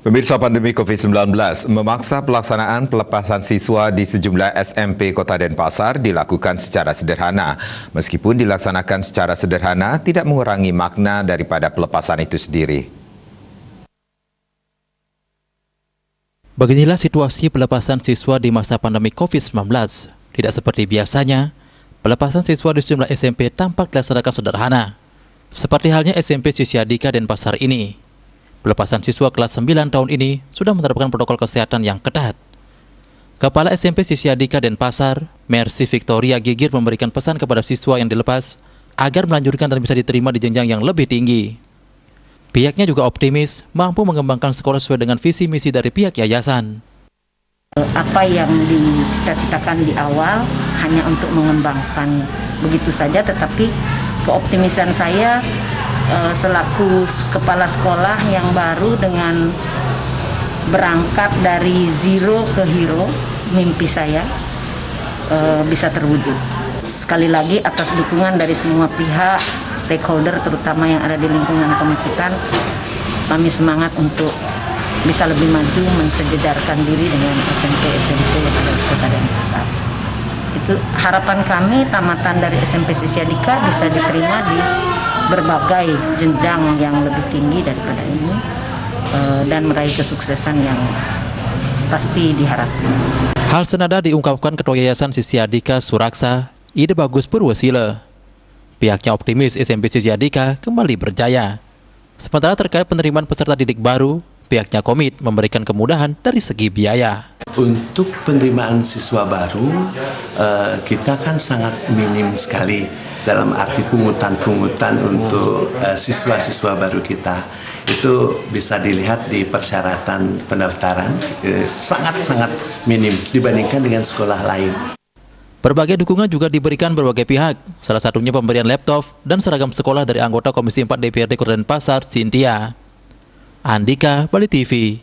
Pemirsa, pandemi COVID-19 memaksa pelaksanaan pelepasan siswa di sejumlah SMP Kota Denpasar dilakukan secara sederhana. Meskipun dilaksanakan secara sederhana, tidak mengurangi makna daripada pelepasan itu sendiri. Beginilah situasi pelepasan siswa di masa pandemi COVID-19. Tidak seperti biasanya, pelepasan siswa di sejumlah SMP tampak dilaksanakan sederhana. Seperti halnya SMP Sisyadika Denpasar ini. Pelepasan siswa kelas 9 tahun ini sudah menerapkan protokol kesehatan yang ketat. Kepala SMP Sisyadika Denpasar, Mercy Victoria Gigir memberikan pesan kepada siswa yang dilepas agar melanjutkan dan bisa diterima di jenjang yang lebih tinggi. Pihaknya juga optimis mampu mengembangkan sekolah sesuai dengan visi misi dari pihak yayasan. Apa yang dicita-citakan di awal hanya untuk mengembangkan begitu saja, tetapi keoptimisan saya selaku kepala sekolah yang baru dengan berangkat dari zero ke hero, mimpi saya bisa terwujud. Sekali lagi atas dukungan dari semua pihak, stakeholder terutama yang ada di lingkungan Kemencekan, kami semangat untuk bisa lebih maju mensejajarkan diri dengan SMP-SMP yang ada di Kota Denpasar. Itu harapan kami, tamatan dari SMP Sisyadika bisa diterima di berbagai jenjang yang lebih tinggi daripada ini dan meraih kesuksesan yang pasti diharapkan. Hal senada diungkapkan Ketua Yayasan Sisyadika Suraksa, Ide Bagus Purwasila. Pihaknya optimis SMP Sisyadika kembali berjaya. Sementara terkait penerimaan peserta didik baru, pihaknya komit memberikan kemudahan dari segi biaya. Untuk penerimaan siswa baru, kita kan sangat minim sekali dalam arti pungutan-pungutan untuk siswa-siswa baru kita. Itu bisa dilihat di persyaratan pendaftaran, sangat-sangat minim dibandingkan dengan sekolah lain. Berbagai dukungan juga diberikan berbagai pihak, salah satunya pemberian laptop dan seragam sekolah dari anggota Komisi 4 DPRD Kota Denpasar, Cynthia. Andika, Bali TV.